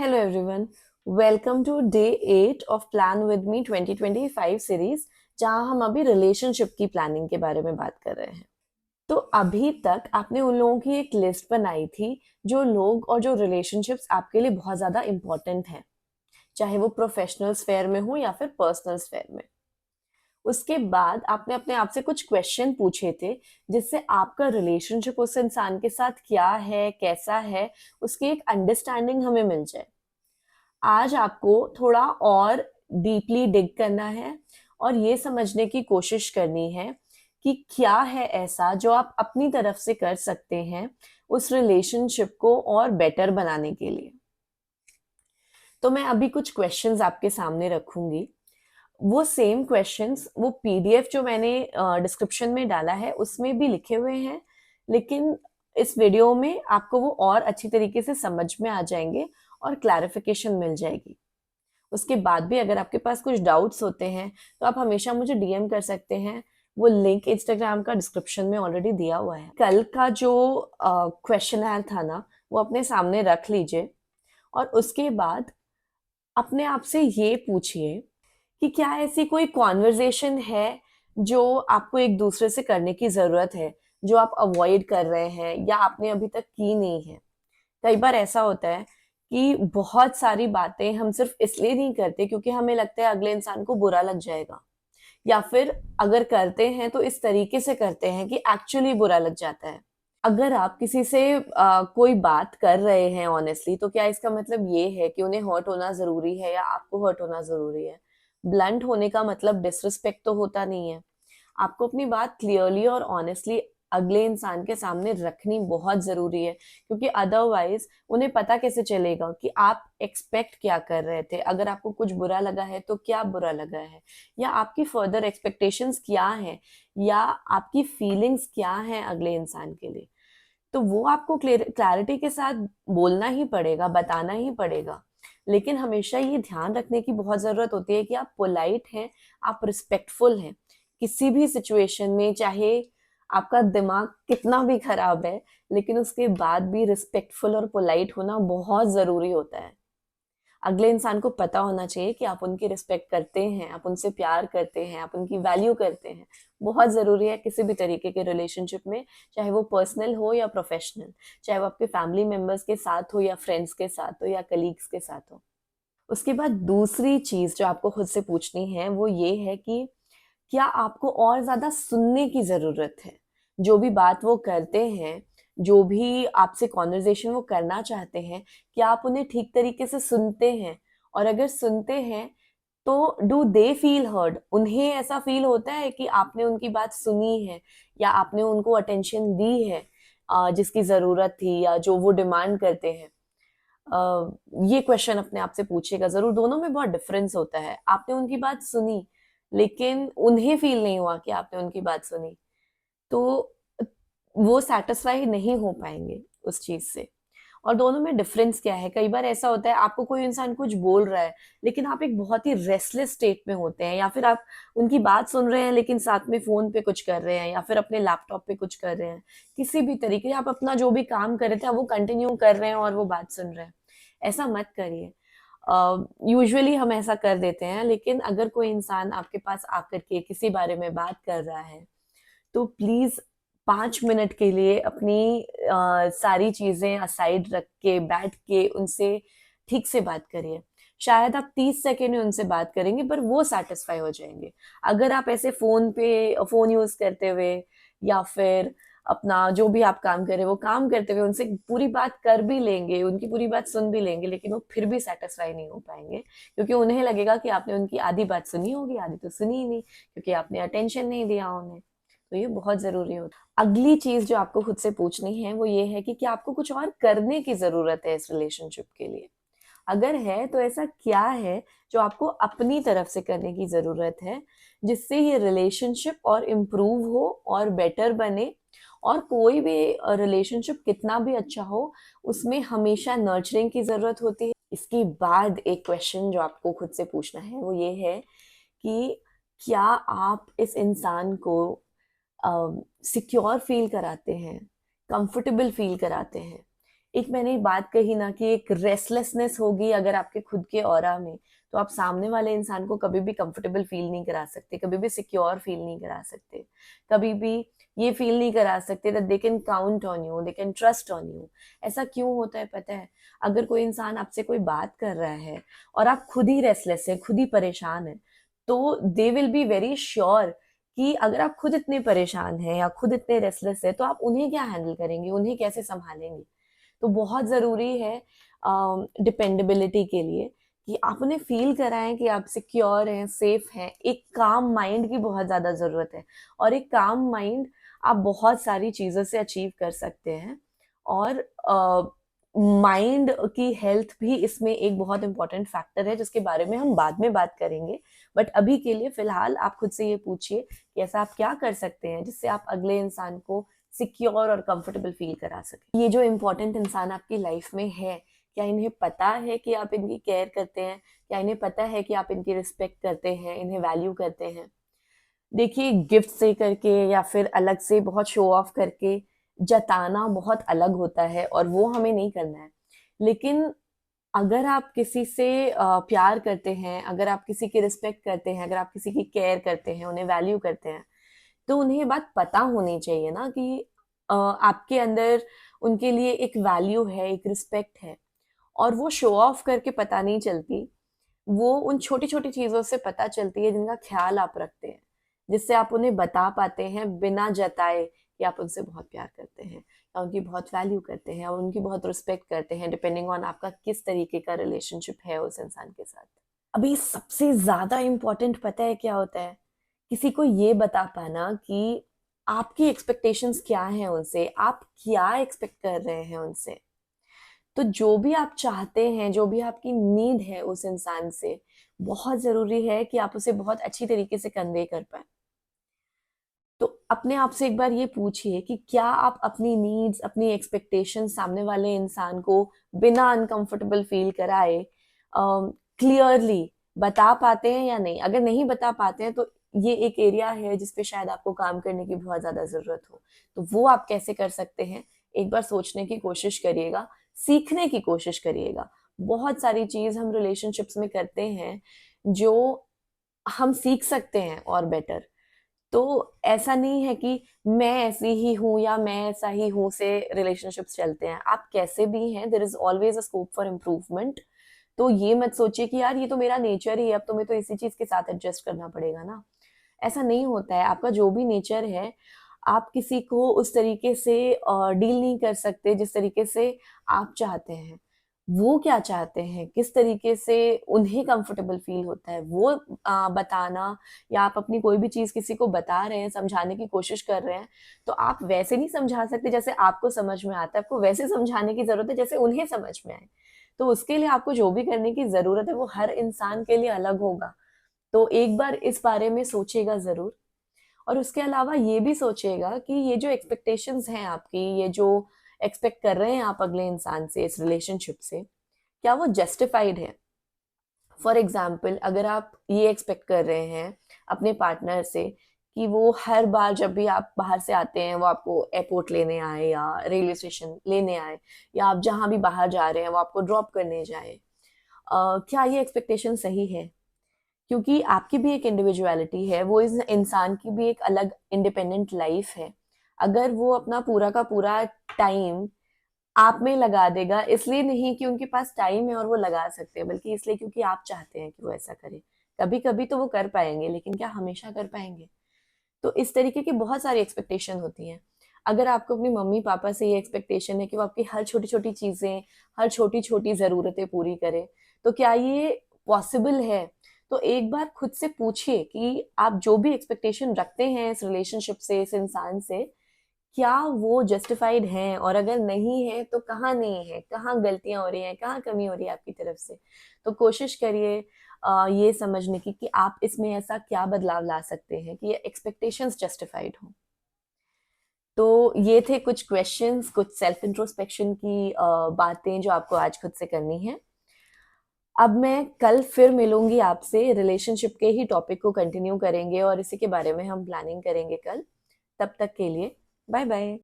Hello everyone, welcome to day 8 of Plan With Me 2025 series जहां हम अभी relationship की प्लानिंग के बारे में बात कर रहे हैं। तो अभी तक आपने उन लोगों की एक लिस्ट बनाई थी जो लोग और जो रिलेशनशिप्स आपके लिए बहुत ज़्यादा इम्पोर्टेंट हैं, चाहे वो प्रोफेशनल स्फेयर में हो या फिर पर्सनल स्फेयर में। उसके बाद आपने अपने आप से कुछ क्वेश्चन पूछे थे जिससे आपका रिलेशनशिप उस इंसान के साथ क्या है, कैसा है, उसकी एक अंडरस्टैंडिंग हमें मिल जाए। आज आपको थोड़ा और डीपली डिग करना है और ये समझने की कोशिश करनी है कि क्या है ऐसा जो आप अपनी तरफ से कर सकते हैं उस रिलेशनशिप को और बेटर बनाने के लिए। तो मैं अभी कुछ क्वेश्चंस आपके सामने रखूंगी। वो सेम क्वेश्चंस वो पीडीएफ जो मैंने डिस्क्रिप्शन में डाला है उसमें भी लिखे हुए हैं, लेकिन इस वीडियो में आपको वो और अच्छी तरीके से समझ में आ जाएंगे और क्लैरिफिकेशन मिल जाएगी। उसके बाद भी अगर आपके पास कुछ डाउट्स होते हैं तो आप हमेशा मुझे डीएम कर सकते हैं। वो लिंक इंस्टाग्राम का डिस्क्रिप्शन में ऑलरेडी दिया हुआ है। कल का जो क्वेश्चन आया था ना, वो अपने सामने रख लीजिए और उसके बाद अपने आप से ये पूछिए कि क्या ऐसी कोई कॉन्वर्जेशन है जो आपको एक दूसरे से करने की जरूरत है, जो आप अवॉइड कर रहे हैं या आपने अभी तक की नहीं है। कई बार ऐसा होता है कि बहुत सारी बातें हम सिर्फ इसलिए नहीं करते क्योंकि हमें लगता है अगले इंसान को बुरा लग जाएगा, या फिर अगर करते हैं तो इस तरीके से करते हैं कि एक्चुअली बुरा लग जाता है। अगर आप किसी से कोई बात कर रहे हैं ऑनेस्टली, तो क्या इसका मतलब ये है कि उन्हें हर्ट होना जरूरी है या आपको हर्ट होना जरूरी है? ब्लंट होने का मतलब डिसरिस्पेक्ट तो होता नहीं है। आपको अपनी बात क्लियरली और ऑनेस्टली अगले इंसान के सामने रखनी बहुत जरूरी है, क्योंकि अदरवाइज उन्हें पता कैसे चलेगा कि आप एक्सपेक्ट क्या कर रहे थे। अगर आपको कुछ बुरा लगा है तो क्या बुरा लगा है, या आपकी फर्दर एक्सपेक्टेशंस क्या है, या आपकी फीलिंग्स क्या हैं अगले इंसान के लिए। तो वो आपको क्लैरिटी के साथ बोलना ही पड़ेगा, बताना ही पड़ेगा। लेकिन हमेशा ये ध्यान रखने की बहुत जरूरत होती है कि आप पोलाइट हैं, आप रिस्पेक्टफुल हैं किसी भी सिचुएशन में। चाहे आपका दिमाग कितना भी खराब है, लेकिन उसके बाद भी रिस्पेक्टफुल और पोलाइट होना बहुत जरूरी होता है। अगले इंसान को पता होना चाहिए कि आप उनकी रिस्पेक्ट करते हैं, आप उनसे प्यार करते हैं, आप उनकी वैल्यू करते हैं। बहुत ज़रूरी है किसी भी तरीके के रिलेशनशिप में, चाहे वो पर्सनल हो या प्रोफेशनल, चाहे वो आपके फैमिली मेंबर्स के साथ हो या फ्रेंड्स के साथ हो या कलीग्स के साथ हो। उसके बाद दूसरी चीज़ जो आपको खुद से पूछनी है वो ये है कि क्या आपको और ज़्यादा सुनने की ज़रूरत है? जो भी बात वो करते हैं, जो भी आपसे कॉन्वर्सेशन वो करना चाहते हैं, क्या आप उन्हें ठीक तरीके से सुनते हैं? और अगर सुनते हैं तो डू दे फील हर्ड? उन्हें ऐसा फील होता है कि आपने उनकी बात सुनी है या आपने उनको अटेंशन दी है जिसकी ज़रूरत थी या जो वो डिमांड करते हैं? ये क्वेश्चन अपने आप से पूछिएगा ज़रूर। दोनों में बहुत डिफरेंस होता है। आपने उनकी बात सुनी, लेकिन उन्हें फील नहीं हुआ कि आपने उनकी बात सुनी, तो वो सैटिस्फाई नहीं हो पाएंगे उस चीज से। और दोनों में डिफरेंस क्या है? कई बार ऐसा होता है आपको कोई इंसान कुछ बोल रहा है, लेकिन आप एक बहुत ही रेस्टलेस स्टेट में होते हैं, या फिर आप उनकी बात सुन रहे हैं लेकिन साथ में फोन पे कुछ कर रहे हैं या फिर अपने लैपटॉप पे कुछ कर रहे हैं। किसी भी तरीके आप अपना जो भी काम कर रहे थे वो कंटिन्यू कर रहे हैं और वो बात सुन रहे हैं। ऐसा मत करिए। यूजुअली हम ऐसा कर देते हैं, लेकिन अगर कोई इंसान आपके पास आकर के किसी बारे में बात कर रहा है तो प्लीज 5 मिनट के लिए अपनी सारी चीजें असाइड रख के बैठ के उनसे ठीक से बात करिए। शायद आप 30 सेकेंड में उनसे बात करेंगे पर वो सेटिस्फाई हो जाएंगे। अगर आप ऐसे फोन यूज करते हुए या फिर अपना जो भी आप काम कर रहे हैं वो काम करते हुए उनसे पूरी बात कर भी लेंगे, उनकी पूरी बात सुन भी लेंगे, लेकिन वो फिर भी सेटिस्फाई नहीं हो पाएंगे, क्योंकि उन्हें लगेगा कि आपने उनकी आधी बात सुनी होगी, आधी तो सुनी ही नहीं, क्योंकि आपने अटेंशन नहीं दिया उन्हें। तो ये बहुत जरूरी होता है। अगली चीज जो आपको खुद से पूछनी है वो ये है कि क्या आपको कुछ और करने की जरूरत है इस रिलेशनशिप के लिए? अगर है तो ऐसा क्या है जो आपको अपनी तरफ से करने की जरूरत है, जिससे ये रिलेशनशिप और इम्प्रूव हो और बेटर बने। और कोई भी रिलेशनशिप कितना भी अच्छा हो, उसमें हमेशा नर्चरिंग की जरूरत होती है। इसके बाद एक क्वेश्चन जो आपको खुद से पूछना है वो ये है कि क्या आप इस इंसान को सिक्योर फील कराते हैं, कंफर्टेबल फील कराते हैं? एक मैंने बात कही ना कि एक रेस्टलेसनेस होगी अगर आपके खुद के ऑरा में, तो आप सामने वाले इंसान को कभी भी कंफर्टेबल फील नहीं करा सकते, कभी भी सिक्योर फील नहीं करा सकते, कभी भी ये फील नहीं करा सकते that they can count on you, they can trust on you. ऐसा क्यों होता है पता है? अगर कोई इंसान आपसे कोई बात कर रहा है और आप खुद ही रेस्टलेस हैं, खुद ही परेशान हैं, तो they will be very sure कि अगर आप खुद इतने परेशान हैं या खुद इतने रेस्टलेस हैं, तो आप उन्हें क्या हैंडल करेंगे, उन्हें कैसे संभालेंगे? तो बहुत ज़रूरी है डिपेंडेबिलिटी के लिए कि आप उन्हें फ़ील कराएँ कि आप सिक्योर हैं, सेफ हैं। एक काम माइंड की बहुत ज़्यादा ज़रूरत है, और एक काम माइंड आप बहुत सारी चीज़ों से अचीव कर सकते हैं, और माइंड की हेल्थ भी इसमें एक बहुत इम्पोर्टेंट फैक्टर है, जिसके बारे में हम बाद में बात करेंगे। बट अभी के लिए फ़िलहाल आप खुद से ये पूछिए कि ऐसा आप क्या कर सकते हैं जिससे आप अगले इंसान को सिक्योर और कंफर्टेबल फील करा सके। ये जो इम्पोर्टेंट इंसान आपकी लाइफ में है, क्या इन्हें पता है कि आप इनकी केयर करते हैं? क्या इन्हें पता है कि आप इनकी रिस्पेक्ट करते हैं, इन्हें वैल्यू करते हैं? देखिए, गिफ्ट से करके या फिर अलग से बहुत शो ऑफ करके जताना बहुत अलग होता है, और वो हमें नहीं करना है। लेकिन अगर आप किसी से प्यार करते हैं, अगर आप किसी की रिस्पेक्ट करते हैं, अगर आप किसी की केयर करते हैं, उन्हें वैल्यू करते हैं, तो उन्हें ये बात पता होनी चाहिए ना कि आपके अंदर उनके लिए एक वैल्यू है, एक रिस्पेक्ट है, और वो शो ऑफ करके पता नहीं चलती। वो उन छोटी-छोटी चीज़ों से पता चलती है जिनका ख़्याल आप रखते हैं, जिससे आप उन्हें बता पाते हैं बिना जताए कि आप उनसे बहुत प्यार करते हैं, या उनकी बहुत वैल्यू करते हैं, और उनकी बहुत रिस्पेक्ट करते हैं, डिपेंडिंग ऑन आपका किस तरीके का रिलेशनशिप है उस इंसान के साथ। अभी सबसे ज़्यादा इम्पोर्टेंट पता है क्या होता है? किसी को ये बता पाना कि आपकी एक्सपेक्टेशंस क्या हैं उनसे, आप क्या एक्सपेक्ट कर रहे हैं उनसे। तो जो भी आप चाहते हैं, जो भी आपकी नीड है उस इंसान से, बहुत ज़रूरी है कि आप उसे बहुत अच्छी तरीके से कन्वे कर पाएँ। तो अपने आप से एक बार ये पूछिए कि क्या आप अपनी नीड्स, अपनी एक्सपेक्टेशंस सामने वाले इंसान को बिना अनकंफर्टेबल फ़ील कराए क्लियरली बता पाते हैं या नहीं? अगर नहीं बता पाते हैं, तो ये एक एरिया है जिस पे शायद आपको काम करने की बहुत ज़्यादा ज़रूरत हो। तो वो आप कैसे कर सकते हैं? एक बार सोचने की कोशिश करिएगा, सीखने की कोशिश करिएगा। बहुत सारी चीज़ हम रिलेशनशिप्स में करते हैं, जो हम सीख सकते हैं और बेटर। तो ऐसा नहीं है कि मैं ऐसी ही हूँ या मैं ऐसा ही हूँ से रिलेशनशिप्स चलते हैं। आप कैसे भी हैं, there is always a scope for improvement. तो ये मत सोचिए कि यार ये तो मेरा नेचर ही है, अब तो मैं तो इसी चीज़ के साथ एडजस्ट करना पड़ेगा ना। ऐसा नहीं होता है, आपका जो भी नेचर है, आप किसी को उस तरीके से डील नहीं कर सकते जिस तरीके से आप चाहते हैं। वो क्या चाहते हैं, किस तरीके से उन्हें कंफर्टेबल फ़ील होता है, वो बताना, या आप अपनी कोई भी चीज़ किसी को बता रहे हैं, समझाने की कोशिश कर रहे हैं, तो आप वैसे नहीं समझा सकते जैसे आपको समझ में आता है, आपको वैसे समझाने की ज़रूरत है जैसे उन्हें समझ में आए। तो उसके लिए आपको जो भी करने की ज़रूरत है, वो हर इंसान के लिए अलग होगा। तो एक बार इस बारे में सोचिएगा ज़रूर, और उसके अलावा ये भी सोचिएगा कि ये जो एक्सपेक्टेशंस हैं आपकी, ये जो एक्सपेक्ट कर रहे हैं आप अगले इंसान से, इस रिलेशनशिप से, क्या वो जस्टिफाइड है? फॉर एग्जाम्पल, अगर आप ये एक्सपेक्ट कर रहे हैं अपने पार्टनर से कि वो हर बार जब भी आप बाहर से आते हैं वो आपको एयरपोर्ट लेने आए या रेलवे स्टेशन लेने आए, या आप जहाँ भी बाहर जा रहे हैं वो आपको ड्रॉप करने जाए, क्या ये एक्सपेक्टेशन सही है? क्योंकि आपकी भी एक इंडिविजुअलिटी है, वो इस इंसान की भी एक अलग इंडिपेंडेंट लाइफ है। अगर वो अपना पूरा का पूरा टाइम आप में लगा देगा, इसलिए नहीं कि उनके पास टाइम है और वो लगा सकते हैं, बल्कि इसलिए क्योंकि आप चाहते हैं कि वो ऐसा करे। कभी-कभी तो वो कर पाएँगे, लेकिन क्या हमेशा कर पाएँगे? तो इस तरीके की बहुत सारी एक्सपेक्टेशन होती हैं। अगर आपको अपने मम्मी-पापा से ये एक्सपेक्टेशन है कि वो आपकी हर छोटी-छोटी चीज़ें, हर छोटी-छोटी ज़रूरतें पूरी करें, तो क्या ये पॉसिबल है? तो एक बार खुद से पूछिए कि आप जो भी एक्सपेक्टेशन रखते हैं इस रिलेशनशिप से, इस इंसान से, क्या वो जस्टिफाइड हैं? और अगर नहीं है, तो कहाँ नहीं है? कहाँ गलतियाँ हो रही हैं? कहाँ कमी हो रही है आपकी तरफ से? तो कोशिश करिए ये समझने की कि आप इसमें ऐसा क्या बदलाव ला सकते हैं कि ये एक्सपेक्टेशंस जस्टिफाइड हों। तो ये थे कुछ क्वेश्चंस, कुछ सेल्फ इंट्रोस्पेक्शन की बातें जो आपको आज खुद से करनी है। अब मैं कल फिर मिलूंगी आपसे, रिलेशनशिप के ही टॉपिक को कंटिन्यू करेंगे और इसी के बारे में हम प्लानिंग करेंगे कल। तब तक के लिए बाय बाय।